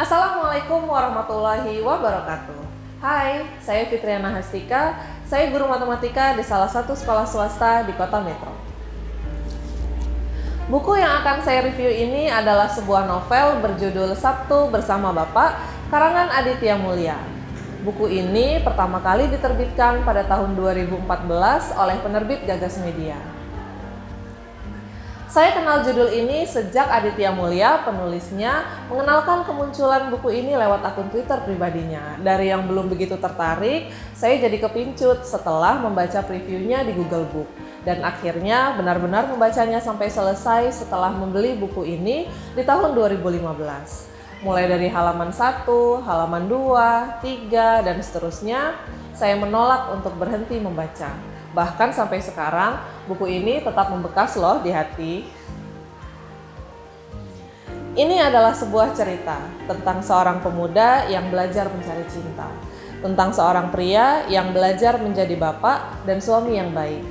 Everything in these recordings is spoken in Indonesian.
Assalamualaikum warahmatullahi wabarakatuh. Hai, saya Fitriana Hastika. Saya guru matematika di salah satu sekolah swasta di Kota Metro. Buku yang akan saya review ini adalah sebuah novel berjudul Sabtu Bersama Bapak, karangan Aditya Mulya. Buku ini pertama kali diterbitkan pada tahun 2014 oleh penerbit Gagas Media. Saya kenal judul ini sejak Aditya Mulya, penulisnya, mengenalkan kemunculan buku ini lewat akun Twitter pribadinya. Dari yang belum begitu tertarik, saya jadi kepincut setelah membaca previewnya di Google Book. Dan akhirnya benar-benar membacanya sampai selesai setelah membeli buku ini di tahun 2015. Mulai dari halaman 1, halaman 2, 3, dan seterusnya, saya menolak untuk berhenti membaca. Bahkan sampai sekarang, buku ini tetap membekas loh di hati. Ini adalah sebuah cerita tentang seorang pemuda yang belajar mencari cinta. Tentang seorang pria yang belajar menjadi bapak dan suami yang baik.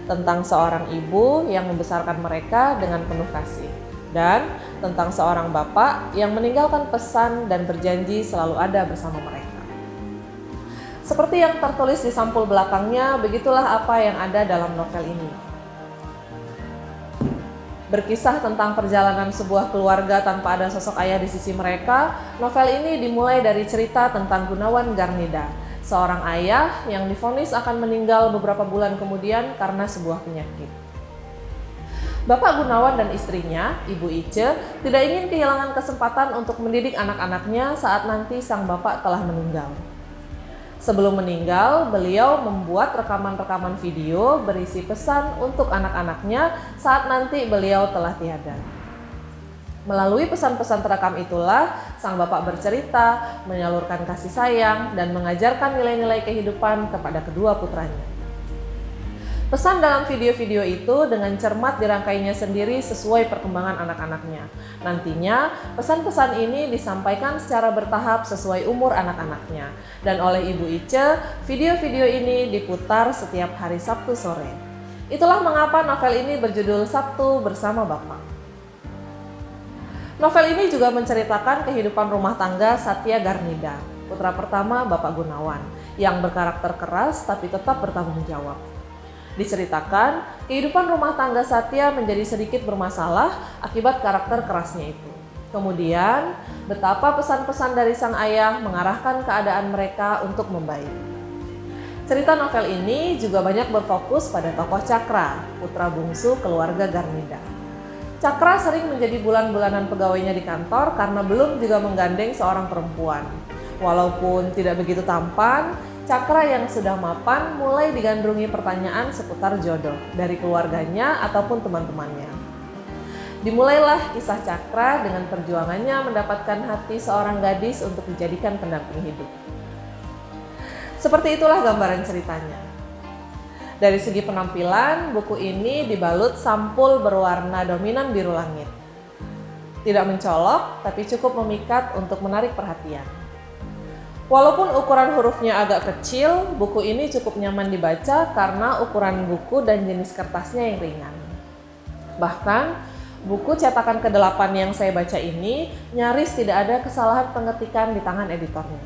Tentang seorang ibu yang membesarkan mereka dengan penuh kasih. Dan tentang seorang bapak yang meninggalkan pesan dan berjanji selalu ada bersama mereka. Seperti yang tertulis di sampul belakangnya, begitulah apa yang ada dalam novel ini. Berkisah tentang perjalanan sebuah keluarga tanpa ada sosok ayah di sisi mereka, novel ini dimulai dari cerita tentang Gunawan Garnida, seorang ayah yang divonis akan meninggal beberapa bulan kemudian karena sebuah penyakit. Bapak Gunawan dan istrinya, Ibu Ice, tidak ingin kehilangan kesempatan untuk mendidik anak-anaknya saat nanti sang bapak telah meninggal. Sebelum meninggal, beliau membuat rekaman-rekaman video berisi pesan untuk anak-anaknya saat nanti beliau telah tiada. Melalui pesan-pesan terekam itulah, sang bapak bercerita, menyalurkan kasih sayang, dan mengajarkan nilai-nilai kehidupan kepada kedua putranya. Pesan dalam video-video itu dengan cermat dirangkainya sendiri sesuai perkembangan anak-anaknya. Nantinya, pesan-pesan ini disampaikan secara bertahap sesuai umur anak-anaknya. Dan oleh Ibu Ice, video-video ini diputar setiap hari Sabtu sore. Itulah mengapa novel ini berjudul Sabtu Bersama Bapak. Novel ini juga menceritakan kehidupan rumah tangga Satya Garnida, putra pertama Bapak Gunawan, yang berkarakter keras tapi tetap bertanggung jawab. Diceritakan, kehidupan rumah tangga Satya menjadi sedikit bermasalah akibat karakter kerasnya itu. Kemudian, betapa pesan-pesan dari sang ayah mengarahkan keadaan mereka untuk membaik. Cerita novel ini juga banyak berfokus pada tokoh Cakra, putra bungsu keluarga Garnida. Cakra sering menjadi bulan-bulanan pegawainya di kantor karena belum juga menggandeng seorang perempuan. Walaupun tidak begitu tampan, Cakra yang sudah mapan mulai digandrungi pertanyaan seputar jodoh dari keluarganya ataupun teman-temannya. Dimulailah kisah Cakra dengan perjuangannya mendapatkan hati seorang gadis untuk dijadikan pendamping hidup. Seperti itulah gambaran ceritanya. Dari segi penampilan, buku ini dibalut sampul berwarna dominan biru langit. Tidak mencolok, tapi cukup memikat untuk menarik perhatian. Walaupun ukuran hurufnya agak kecil, buku ini cukup nyaman dibaca karena ukuran buku dan jenis kertasnya yang ringan. Bahkan, buku cetakan ke-8 yang saya baca ini nyaris tidak ada kesalahan pengetikan di tangan editornya.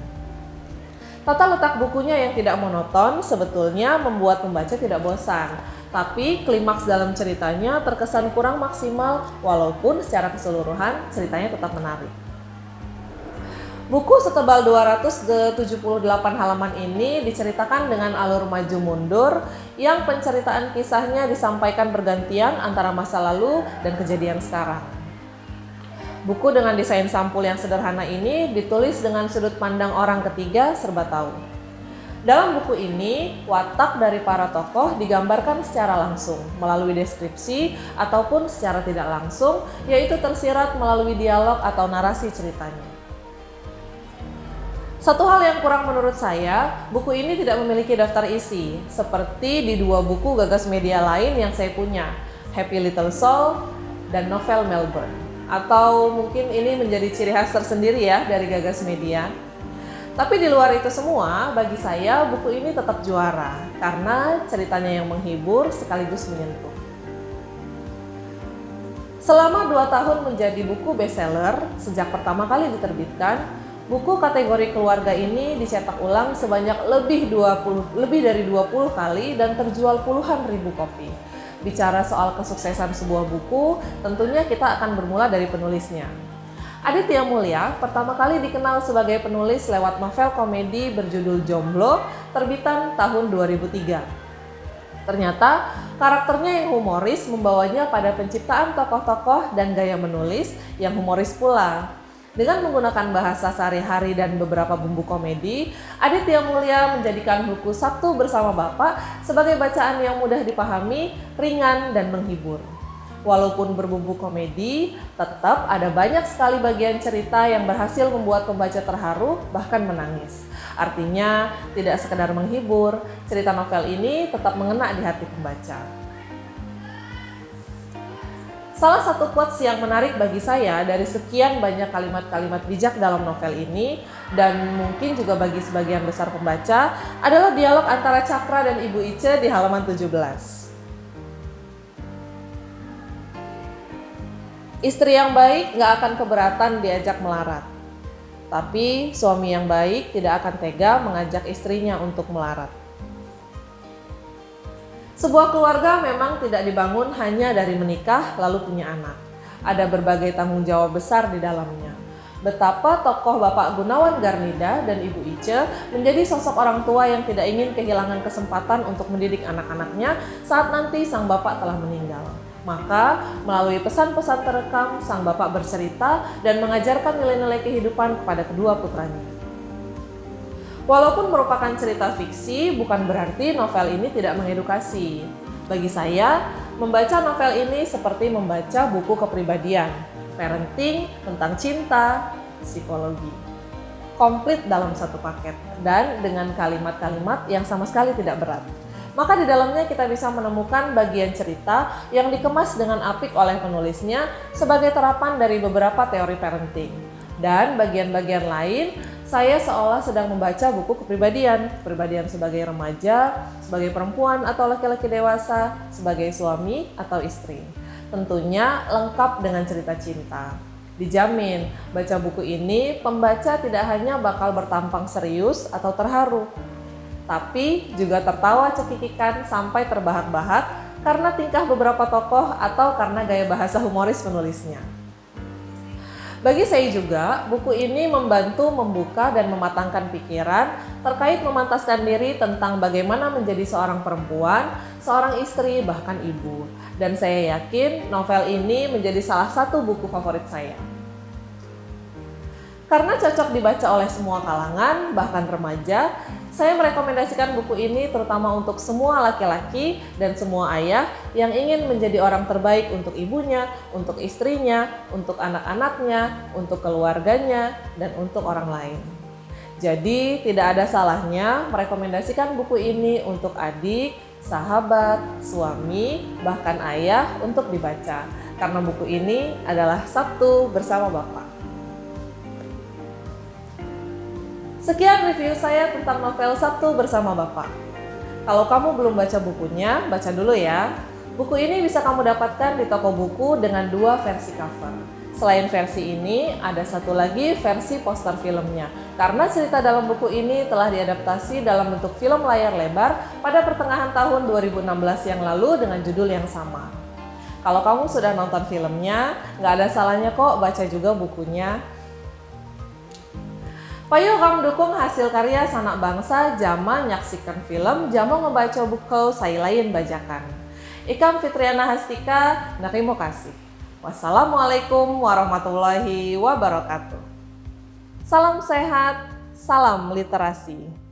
Tata letak bukunya yang tidak monoton sebetulnya membuat pembaca tidak bosan, tapi klimaks dalam ceritanya terkesan kurang maksimal walaupun secara keseluruhan ceritanya tetap menarik. Buku setebal 278 halaman ini diceritakan dengan alur maju mundur yang penceritaan kisahnya disampaikan bergantian antara masa lalu dan kejadian sekarang. Buku dengan desain sampul yang sederhana ini ditulis dengan sudut pandang orang ketiga serba tahu. Dalam buku ini, watak dari para tokoh digambarkan secara langsung melalui deskripsi ataupun secara tidak langsung, yaitu tersirat melalui dialog atau narasi ceritanya. Satu hal yang kurang menurut saya, buku ini tidak memiliki daftar isi, seperti di dua buku Gagas Media lain yang saya punya, Happy Little Soul dan Novel Melbourne. Atau mungkin ini menjadi ciri khas tersendiri ya dari Gagas Media. Tapi di luar itu semua, bagi saya buku ini tetap juara, karena ceritanya yang menghibur sekaligus menyentuh. Selama 2 tahun menjadi buku bestseller, sejak pertama kali diterbitkan, buku kategori keluarga ini dicetak ulang sebanyak lebih dari 20 kali dan terjual puluhan ribu kopi. Bicara soal kesuksesan sebuah buku, tentunya kita akan bermula dari penulisnya. Aditya Mulya pertama kali dikenal sebagai penulis lewat novel komedi berjudul Jomblo, terbitan tahun 2003. Ternyata karakternya yang humoris membawanya pada penciptaan tokoh-tokoh dan gaya menulis yang humoris pula. Dengan menggunakan bahasa sehari-hari dan beberapa bumbu komedi, Aditya Mulya menjadikan buku Sabtu Bersama Bapak sebagai bacaan yang mudah dipahami, ringan, dan menghibur. Walaupun berbumbu komedi, tetap ada banyak sekali bagian cerita yang berhasil membuat pembaca terharu, bahkan menangis. Artinya, tidak sekedar menghibur, cerita novel ini tetap mengena di hati pembaca. Salah satu quotes yang menarik bagi saya dari sekian banyak kalimat-kalimat bijak dalam novel ini, dan mungkin juga bagi sebagian besar pembaca, adalah dialog antara Cakra dan Ibu Ice di halaman 17. Istri yang baik gak akan keberatan diajak melarat. Tapi suami yang baik tidak akan tega mengajak istrinya untuk melarat. Sebuah keluarga memang tidak dibangun hanya dari menikah lalu punya anak. Ada berbagai tanggung jawab besar di dalamnya. Betapa tokoh Bapak Gunawan Garnida dan Ibu Ice menjadi sosok orang tua yang tidak ingin kehilangan kesempatan untuk mendidik anak-anaknya saat nanti sang bapak telah meninggal. Maka, melalui pesan-pesan terekam, sang bapak bercerita dan mengajarkan nilai-nilai kehidupan kepada kedua putranya. Walaupun merupakan cerita fiksi, bukan berarti novel ini tidak mengedukasi. Bagi saya, membaca novel ini seperti membaca buku kepribadian, parenting, tentang cinta, psikologi. Komplit dalam satu paket dan dengan kalimat-kalimat yang sama sekali tidak berat. Maka di dalamnya kita bisa menemukan bagian cerita yang dikemas dengan apik oleh penulisnya sebagai terapan dari beberapa teori parenting. Dan bagian-bagian lain, saya seolah sedang membaca buku kepribadian sebagai remaja, sebagai perempuan atau laki-laki dewasa, sebagai suami atau istri. Tentunya lengkap dengan cerita cinta. Dijamin, baca buku ini pembaca tidak hanya bakal bertampang serius atau terharu, tapi juga tertawa cekikikan sampai terbahak-bahak karena tingkah beberapa tokoh atau karena gaya bahasa humoris penulisnya. Bagi saya juga, buku ini membantu membuka dan mematangkan pikiran terkait memantaskan diri tentang bagaimana menjadi seorang perempuan, seorang istri, bahkan ibu. Dan saya yakin novel ini menjadi salah satu buku favorit saya. Karena cocok dibaca oleh semua kalangan, bahkan remaja, saya merekomendasikan buku ini terutama untuk semua laki-laki dan semua ayah yang ingin menjadi orang terbaik untuk ibunya, untuk istrinya, untuk anak-anaknya, untuk keluarganya, dan untuk orang lain. Jadi tidak ada salahnya merekomendasikan buku ini untuk adik, sahabat, suami, bahkan ayah untuk dibaca. Karena buku ini adalah Sabtu Bersama Bapak. Sekian review saya tentang novel Sabtu Bersama Bapak. Kalau kamu belum baca bukunya, baca dulu ya. Buku ini bisa kamu dapatkan di toko buku dengan 2 versi cover. Selain versi ini, ada satu lagi versi poster filmnya. Karena cerita dalam buku ini telah diadaptasi dalam bentuk film layar lebar pada pertengahan tahun 2016 yang lalu dengan judul yang sama. Kalau kamu sudah nonton filmnya, nggak ada salahnya kok baca juga bukunya. Payo kamu dukung hasil karya sanak bangsa, jama nyaksikan film, jama ngebaca buku saya lain bajakan. Ikam Fitriana Hastika, terima kasih. Wassalamualaikum warahmatullahi wabarakatuh. Salam sehat, salam literasi.